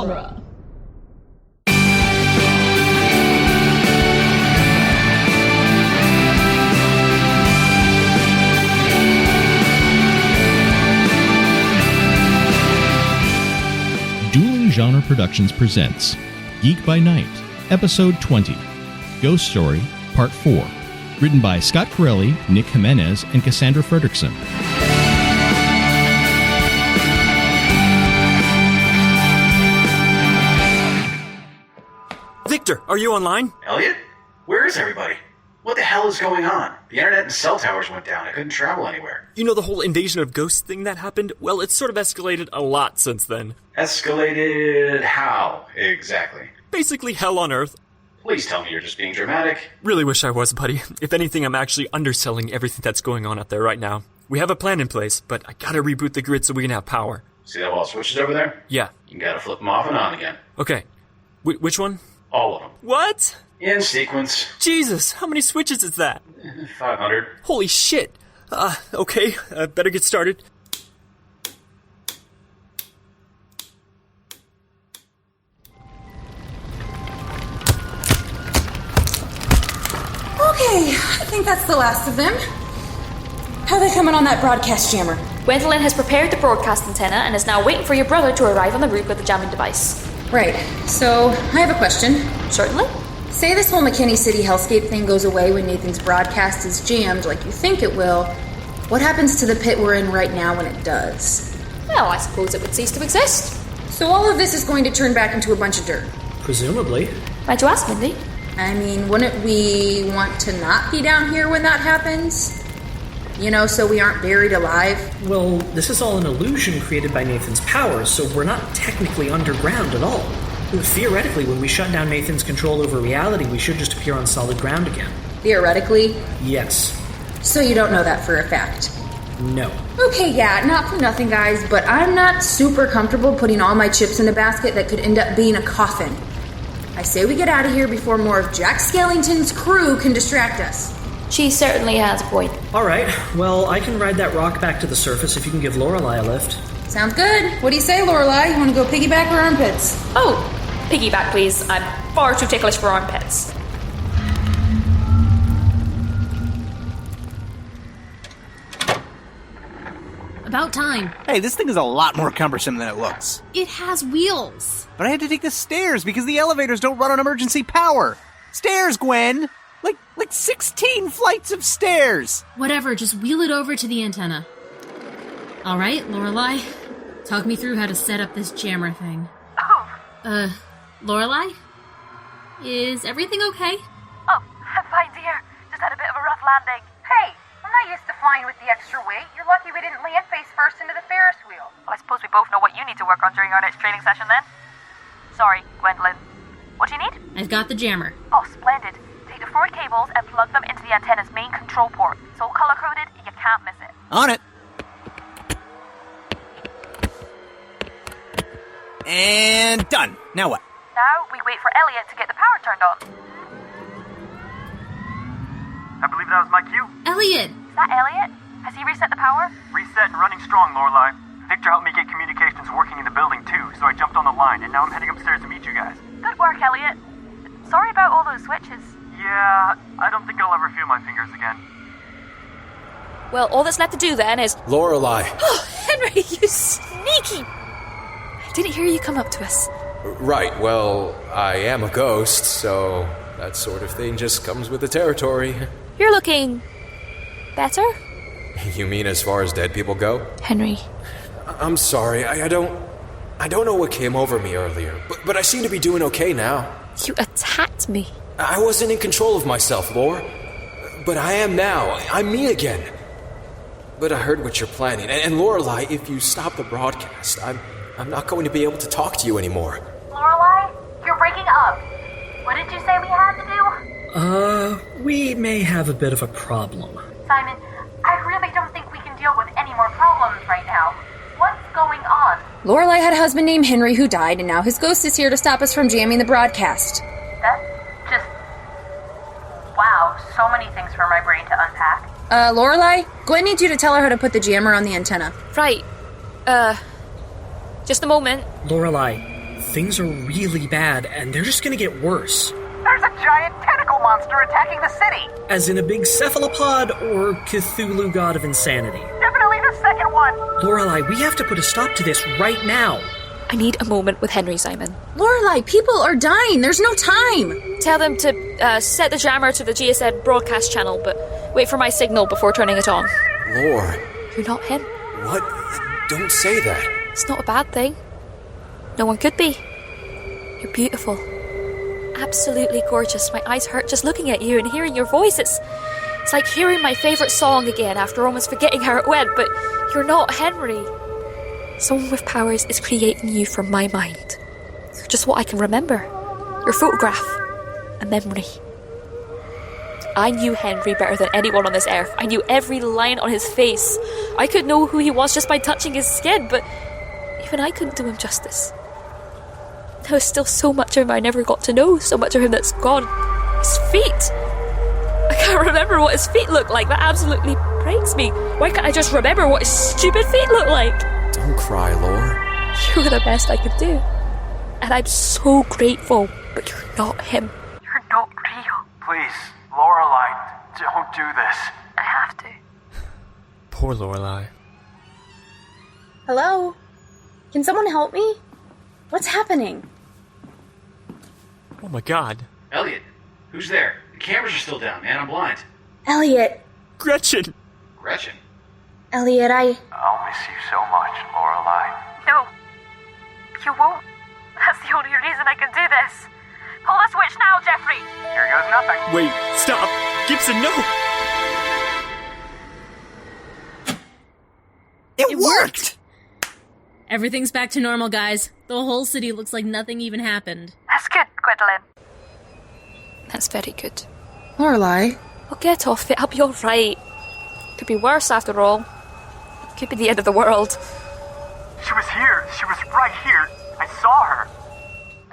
genre. Dueling Genre Productions presents Geek by Night, Episode 20, Ghost Story, Part 4, written by Scott Carelli, Nick Jimenez, and Cassandra Fredrickson. Victor, are you online? Elliot? Where is everybody? What the hell is going on? The internet and cell towers went down. I couldn't travel anywhere. You know the whole invasion of ghosts thing that happened? Well, it's sort of escalated a lot since then. Escalated how, exactly? Basically hell on earth. Please tell me you're just being dramatic. Really wish I was, buddy. If anything, I'm actually underselling everything that's going on out there right now. We have a plan in place, but I gotta reboot the grid so we can have power. See that wall switches over there? Yeah. You gotta flip them off and on again. Okay. Which one? All of them. What? In sequence. Jesus, how many switches is that? 500. Holy shit. Okay, better get started. Okay, I think that's the last of them. How are they coming on that broadcast jammer? Gwendolyn has prepared the broadcast antenna and is now waiting for your brother to arrive on the route with the jamming device. Right, so I have a question. Certainly. Say this whole McKinney City hellscape thing goes away when Nathan's broadcast is jammed like you think it will. What happens to the pit we're in right now when it does? Well, I suppose it would cease to exist. So all of this is going to turn back into a bunch of dirt. Presumably. Why'd you ask, Mindy? I mean, wouldn't we want to not be down here when that happens? You know, so we aren't buried alive? Well, this is all an illusion created by Nathan's powers, so we're not technically underground at all. Theoretically, when we shut down Nathan's control over reality, we should just appear on solid ground again. Theoretically? Yes. So you don't know that for a fact? No. Okay, yeah, not for nothing, guys, but I'm not super comfortable putting all my chips in a basket that could end up being a coffin. I say we get out of here before more of Jack Skellington's crew can distract us. She certainly has a point. Alright, well, I can ride that rock back to the surface if you can give Lorelei a lift. Sounds good. What do you say, Lorelei? You want to go piggyback or armpits? Oh, piggyback, please. I'm far too ticklish for armpits. About time. Hey, this thing is a lot more cumbersome than it looks. It has wheels. But I had to take the stairs because the elevators don't run on emergency power. Stairs, Gwen! Like 16 flights of stairs! Whatever, just wheel it over to the antenna. Alright, Lorelei. Talk me through how to set up this jammer thing. Oh. Lorelei? Is everything okay? Oh, I'm fine, dear. Just had a bit of a rough landing. Hey, I'm not used to flying with the extra weight. You're lucky we didn't land face first into the Ferris wheel. Well, I suppose we both know what you need to work on during our next training session then. Sorry, Gwendolyn. What do you need? I've got the jammer. Oh, splendid. Take the 4 cables and plug them into the antenna's main control port. It's all color-coded, you can't miss it. On it. And done. Now what? Now we wait for Elliot to get the power turned on. I believe that was my cue. Elliot! Is that Elliot? Has he reset the power? Reset and running strong, Lorelei. Victor helped me get communications working in the building too, so I jumped on the line, and now I'm heading upstairs to meet you guys. Good work, Elliot. Sorry about all those switches. Yeah, I don't think I'll ever feel my fingers again. Well, all that's left to do then is... Lorelei. Oh, Henry, you sneaky... I didn't hear you come up to us. Right, well, I am a ghost, so that sort of thing just comes with the territory. You're looking... better? You mean as far as dead people go? Henry. I'm sorry, I don't know what came over me earlier, but I seem to be doing okay now. You attacked me. I wasn't in control of myself, Lore. But I am now. I'm me again. But I heard what you're planning, and Lorelei, if you stop the broadcast, I'm not going to be able to talk to you anymore. Lorelei, you're breaking up. What did you say we had to do? We may have a bit of a problem. Simon, I really don't think we can deal with any more problems right now. What's going on? Lorelei had a husband named Henry who died, and now his ghost is here to stop us from jamming the broadcast. That's just... wow, so many things for my brain to unpack. Lorelei, Gwen needs you to tell her how to put the jammer on the antenna. Right. Just a moment. Lorelei, Things are really bad, and they're just gonna get worse. There's a giant tentacle monster attacking the city! As in a big cephalopod or Cthulhu god of insanity? Definitely the second one! Lorelei, we have to put a stop to this right now. I need a moment with Henry, Simon. Lorelei, people are dying. There's no time. Tell them to set the jammer to the GSN broadcast channel, but wait for my signal before turning it on. Lore. You're not him. What? Don't say that. It's not a bad thing. No one could be. You're beautiful. Absolutely gorgeous. My eyes hurt just looking at you and hearing your voice. It's like hearing my favourite song again after almost forgetting how it went, but you're not Henry. Someone with powers is creating you from my mind. You're just what I can remember. Your photograph. A memory. I knew Henry better than anyone on this earth. I knew every line on his face. I could know who he was just by touching his skin, but even I couldn't do him justice. There was still so much of him I never got to know, so much of him that's gone. His feet. I can't remember what his feet look like. That absolutely breaks me. Why can't I just remember what his stupid feet look like? Don't cry, Lore. You were the best I could do. And I'm so grateful, but you're not him. You're not real. Please, Lorelei, don't do this. I have to. Poor Lorelei. Hello? Can someone help me? What's happening? Oh my god. Elliot, who's there? The cameras are still down, man. I'm blind. Elliot. Gretchen! Gretchen? Elliot, I'll miss you so much, Lorelei. No. You won't. That's the only reason I can do this. Pull the switch now, Jeffrey. Here goes nothing. Wait, stop! Gibson, no! It worked! Everything's back to normal, guys. The whole city looks like nothing even happened. That's good, Gwendolyn. That's very good. Lorelei. Well, get off it. I'll be alright. Could be worse after all. Could be the end of the world. She was here. She was right here. I saw her.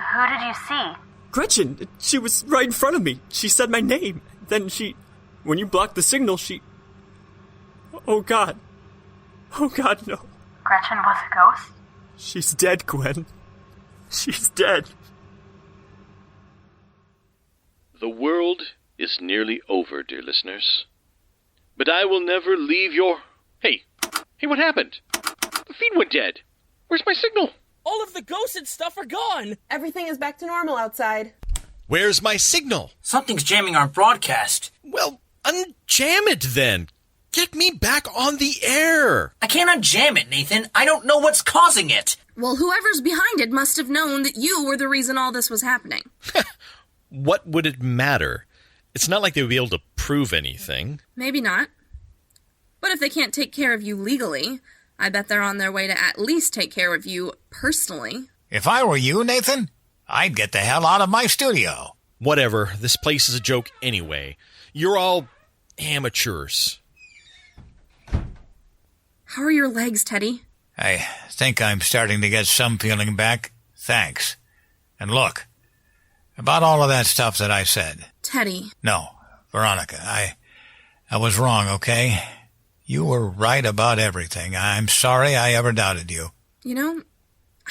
Who did you see? Gretchen! She was right in front of me. She said my name. Then when you blocked the signal, Oh god. Oh god, no. Gretchen was a ghost? She's dead, Gwen. She's dead. The world is nearly over, dear listeners. But I will never leave your... Hey, what happened? The feed went dead. Where's my signal? All of the ghosts and stuff are gone. Everything is back to normal outside. Where's my signal? Something's jamming our broadcast. Well, unjam it then. Get me back on the air. I can't unjam it, Nathan. I don't know what's causing it. Well, whoever's behind it must have known that you were the reason all this was happening. What would it matter? It's not like they would be able to prove anything. Maybe not. But if they can't take care of you legally, I bet they're on their way to at least take care of you personally. If I were you, Nathan, I'd get the hell out of my studio. Whatever. This place is a joke anyway. You're all amateurs. How are your legs, Teddy? I think I'm starting to get some feeling back. Thanks. And look, about all of that stuff that I said. Teddy. No, Veronica, I was wrong, okay? You were right about everything. I'm sorry I ever doubted you. You know,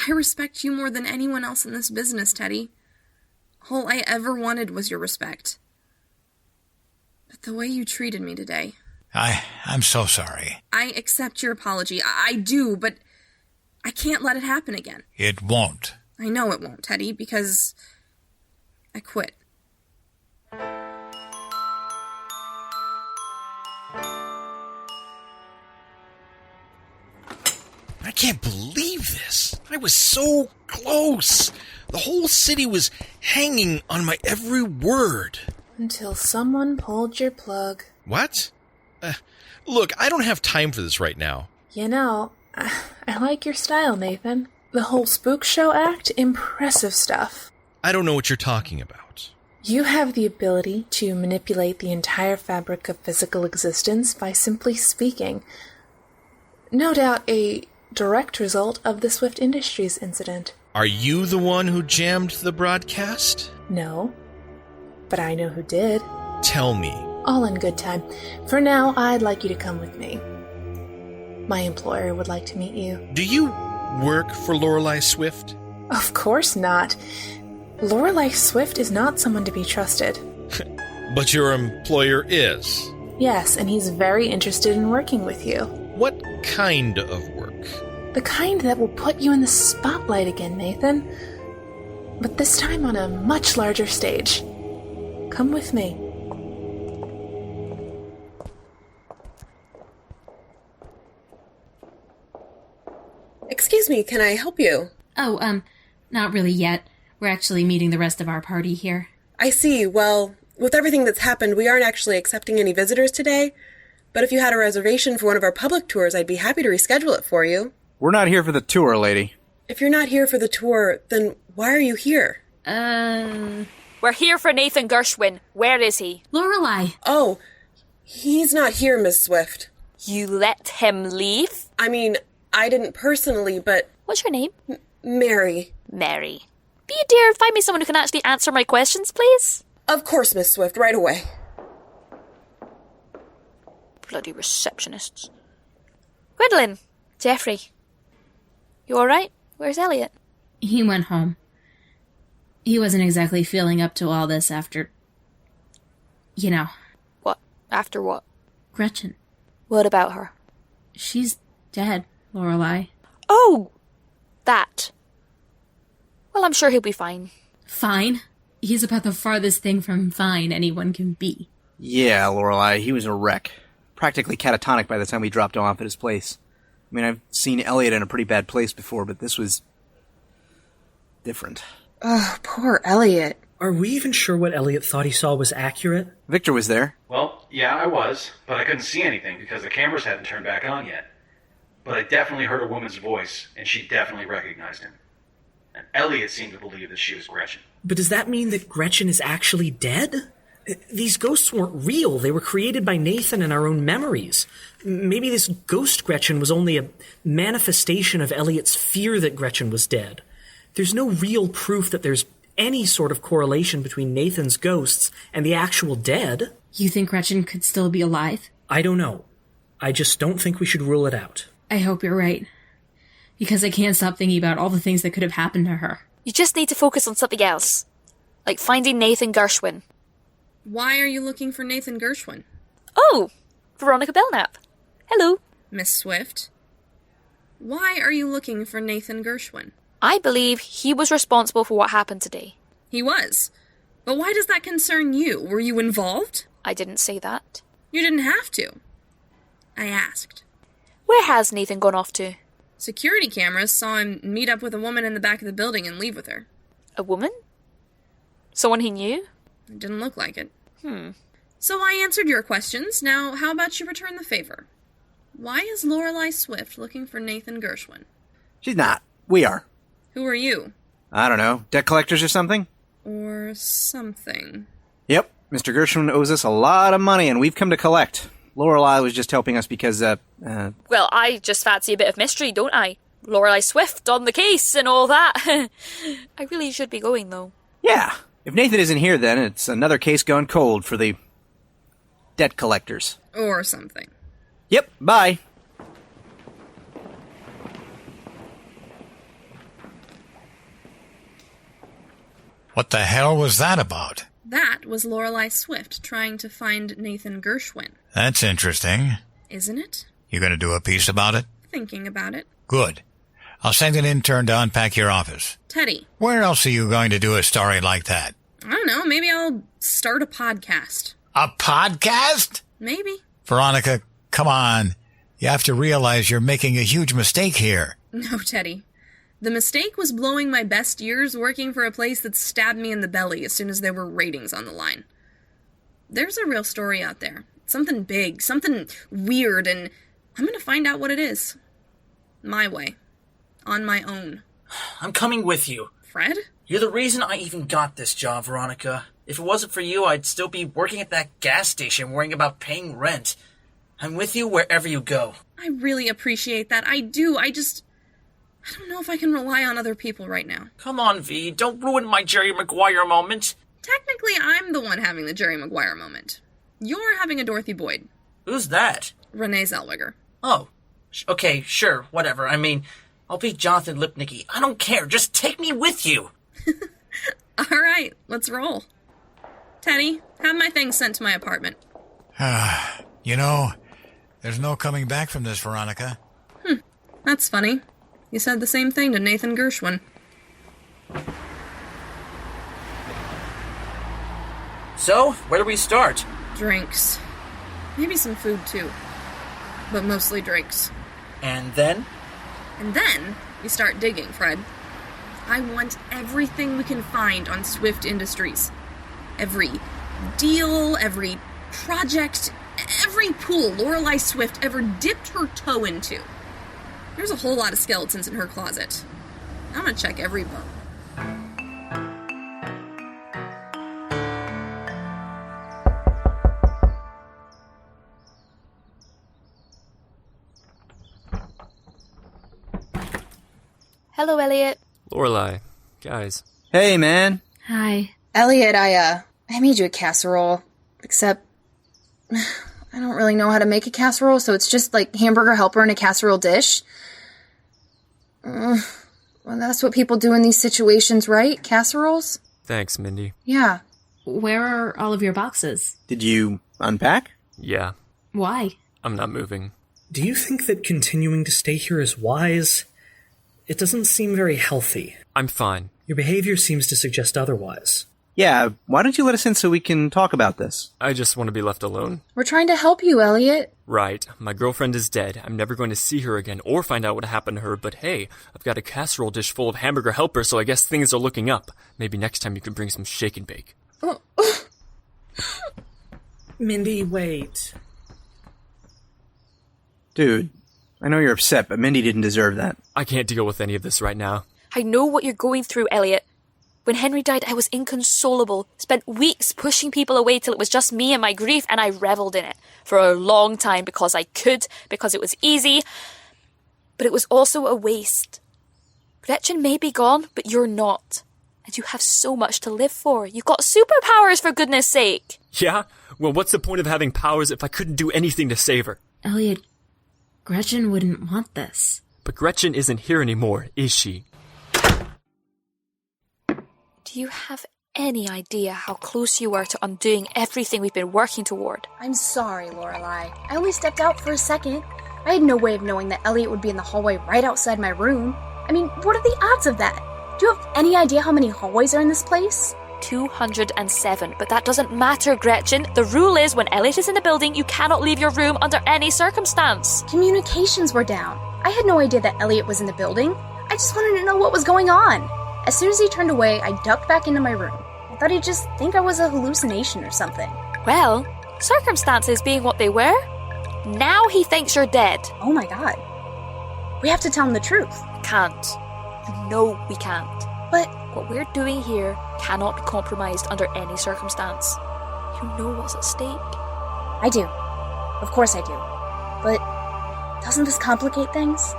I respect you more than anyone else in this business, Teddy. All I ever wanted was your respect. But the way you treated me today... I'm so sorry. I accept your apology. I do, but I can't let it happen again. It won't. I know it won't, Teddy, because I quit. I can't believe this. I was so close. The whole city was hanging on my every word. Until someone pulled your plug. What? Look, I don't have time for this right now. You know, I like your style, Nathan. The whole spook show act, impressive stuff. I don't know what you're talking about. You have the ability to manipulate the entire fabric of physical existence by simply speaking. No doubt a direct result of the Swift Industries incident. Are you the one who jammed the broadcast? No, but I know who did. Tell me. All in good time. For now, I'd like you to come with me. My employer would like to meet you. Do you work for Lorelei Swift? Of course not. Lorelei Swift is not someone to be trusted. But your employer is. Yes, and he's very interested in working with you. What kind of work? The kind that will put you in the spotlight again, Nathan. But this time on a much larger stage. Come with me. Excuse me, can I help you? Oh, not really yet. We're actually meeting the rest of our party here. I see. Well, with everything that's happened, we aren't actually accepting any visitors today. But if you had a reservation for one of our public tours, I'd be happy to reschedule it for you. We're not here for the tour, lady. If you're not here for the tour, then why are you here? We're here for Nathan Gershwin. Where is he? Lorelei. Oh, he's not here, Miss Swift. You let him leave? I mean, I didn't personally, but... What's your name? Mary. Mary. Be a dear, find me someone who can actually answer my questions, please. Of course, Miss Swift, right away. Bloody receptionists. Gwendolyn. Jeffrey. You alright? Where's Elliot? He went home. He wasn't exactly feeling up to all this after... You know. What? After what? Gretchen. What about her? She's dead, Lorelei. Oh! That. Well, I'm sure he'll be fine. Fine? He's about the farthest thing from fine anyone can be. Yeah, Lorelei, he was a wreck. Practically catatonic by the time we dropped him off at his place. I mean, I've seen Elliot in a pretty bad place before, but this was... different. Oh, poor Elliot. Are we even sure what Elliot thought he saw was accurate? Victor was there. Well, yeah, I was, but I couldn't see anything because the cameras hadn't turned back on yet. But I definitely heard a woman's voice, and she definitely recognized him. And Elliot seemed to believe that she was Gretchen. But does that mean that Gretchen is actually dead? These ghosts weren't real. They were created by Nathan and our own memories. Maybe this ghost Gretchen was only a manifestation of Elliot's fear that Gretchen was dead. There's no real proof that there's any sort of correlation between Nathan's ghosts and the actual dead. You think Gretchen could still be alive? I don't know. I just don't think we should rule it out. I hope you're right. Because I can't stop thinking about all the things that could have happened to her. You just need to focus on something else. Like finding Nathan Gershwin. Why are you looking for Nathan Gershwin? Oh! Veronica Belknap. Hello. Miss Swift. Why are you looking for Nathan Gershwin? I believe he was responsible for what happened today. He was. But why does that concern you? Were you involved? I didn't say that. You didn't have to. I asked. Where has Nathan gone off to? Security cameras saw him meet up with a woman in the back of the building and leave with her. A woman? Someone he knew? It didn't look like it. So I answered your questions. Now, how about you return the favor? Why is Lorelei Swift looking for Nathan Gershwin? She's not. We are. Who are you? I don't know. Debt collectors or something? Or something. Yep. Mr. Gershwin owes us a lot of money, and we've come to collect. Lorelei was just helping us because, Well, I just fancy a bit of mystery, don't I? Lorelei Swift on the case and all that. I really should be going, though. Yeah. If Nathan isn't here, then it's another case gone cold for the debt collectors. Or something. Yep. Bye. What the hell was that about? That was Lorelei Swift trying to find Nathan Gershwin. That's interesting. Isn't it? You gonna do a piece about it? Thinking about it. Good. I'll send an intern to unpack your office. Teddy. Where else are you going to do a story like that? I don't know, maybe I'll start a podcast. A podcast? Maybe. Veronica, come on. You have to realize you're making a huge mistake here. No, Teddy. The mistake was blowing my best years working for a place that stabbed me in the belly as soon as there were ratings on the line. There's a real story out there. Something big, something weird, and I'm gonna find out what it is. My way. On my own. I'm coming with you. Fred? You're the reason I even got this job, Veronica. If it wasn't for you, I'd still be working at that gas station worrying about paying rent. I'm with you wherever you go. I really appreciate that. I do. I don't know if I can rely on other people right now. Come on, V. Don't ruin my Jerry Maguire moment. Technically, I'm the one having the Jerry Maguire moment. You're having a Dorothy Boyd. Who's that? Renee Zellweger. Oh. Okay, sure, whatever. I mean, I'll be Jonathan Lipnicki. I don't care. Just take me with you. All right, let's roll. Teddy, have my things sent to my apartment. You know, there's no coming back from this, Veronica. That's funny. You said the same thing to Nathan Gershwin. So, where do we start? Drinks. Maybe some food, too. But mostly drinks. And then? And then, we start digging, Fred. I want everything we can find on Swift Industries. Every deal, every project, every pool Lorelei Swift ever dipped her toe into. There's a whole lot of skeletons in her closet. I'm gonna check every bone. Hello, Elliot. Lorelei. Guys. Hey, man. Hi. Elliot, I made you a casserole. Except, I don't really know how to make a casserole, so it's just like hamburger helper in a casserole dish. Well, that's what people do in these situations, right? Casseroles? Thanks, Mindy. Yeah. Where are all of your boxes? Did you unpack? Yeah. Why? I'm not moving. Do you think that continuing to stay here is wise? It doesn't seem very healthy. I'm fine. Your behavior seems to suggest otherwise. Yeah, why don't you let us in so we can talk about this? I just want to be left alone. We're trying to help you, Elliot. Right. My girlfriend is dead. I'm never going to see her again or find out what happened to her, but hey, I've got a casserole dish full of hamburger helper, so I guess things are looking up. Maybe next time you can bring some shake and bake. Mindy, wait. Dude, I know you're upset, but Mindy didn't deserve that. I can't deal with any of this right now. I know what you're going through, Elliot. When Henry died, I was inconsolable. Spent weeks pushing people away till it was just me and my grief, and I reveled in it for a long time because I could, because it was easy. But it was also a waste. Gretchen may be gone, but you're not. And you have so much to live for. You've got superpowers, for goodness sake. Yeah? Well, what's the point of having powers if I couldn't do anything to save her? Elliot, Gretchen wouldn't want this. But Gretchen isn't here anymore, is she? Do you have any idea how close you were to undoing everything we've been working toward? I'm sorry, Lorelei. I only stepped out for a second. I had no way of knowing that Elliot would be in the hallway right outside my room. I mean, what are the odds of that? Do you have any idea how many hallways are in this place? 207, but that doesn't matter, Gretchen. The rule is when Elliot is in the building, you cannot leave your room under any circumstance. Communications were down. I had no idea that Elliot was in the building. I just wanted to know what was going on. As soon as he turned away, I ducked back into my room. I thought he'd just think I was a hallucination or something. Well, circumstances being what they were, now he thinks you're dead. Oh my god. We have to tell him the truth. Can't. You know we can't. But what we're doing here cannot be compromised under any circumstance. You know what's at stake. I do. Of course I do. But doesn't this complicate things?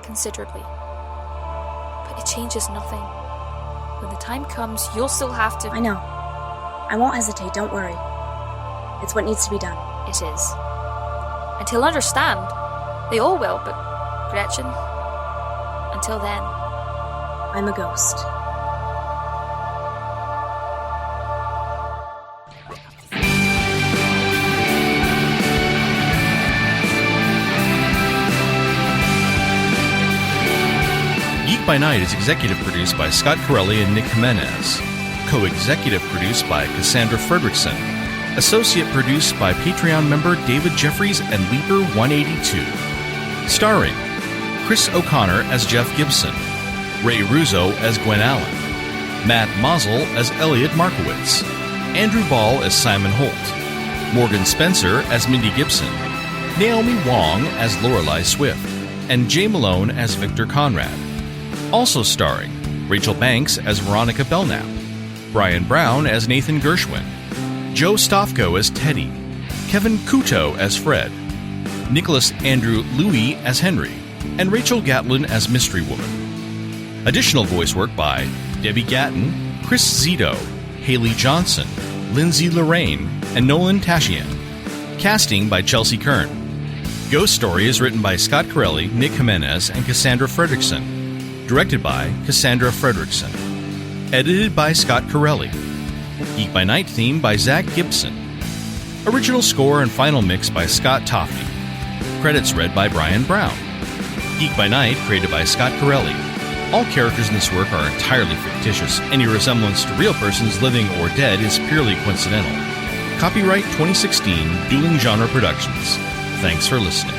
Considerably. But it changes nothing. When the time comes, you'll still have to... I know. I won't hesitate, don't worry. It's what needs to be done. It is. And he'll understand. They all will, but Gretchen, until then... I'm a ghost. Geek by Night is executive produced by Scott Carelli and Nick Jimenez. Co-executive produced by Cassandra Fredrickson. Associate produced by Patreon member David Jeffries and Leaper182. Starring Chris O'Connor as Jeff Gibson, Ray Ruzzo as Gwen Allen, Matt Maassel as Elliot Markowitz, Andrew Ball as Simon Holt, Morgan Spencer as Mindy Gibson, Naomi Wong as Lorelei Swift, and Jay Malone as Victor Conrad. Also starring Rachel Banks as Veronica Belknap, Brian Brown as Nathan Gershwin, Joe Stofko as Teddy, Kevin Couto as Fred, Nicholas Andrew Louie as Henry, and Rachel Gatlin as Mystery Woman. Additional voice work by Debbie Gatton, Chris Zito, Hayley Johnson, Lindsay Lorraine, and Nolan Tashjian. Casting by Chelsi Kern. Ghost Story is written by Scott Carelli, Nick Jimenez, and Cassandra Fredrickson. Directed by Cassandra Fredrickson. Edited by Scott Carelli. Geek by Night theme by Zach Gibson. Original score and final mix by Scott Tofte. Credits read by Brian Brown. Geek by Night created by Scott Carelli. All characters in this work are entirely fictitious. Any resemblance to real persons living or dead is purely coincidental. Copyright 2016 Dueling Genre Productions. Thanks for listening.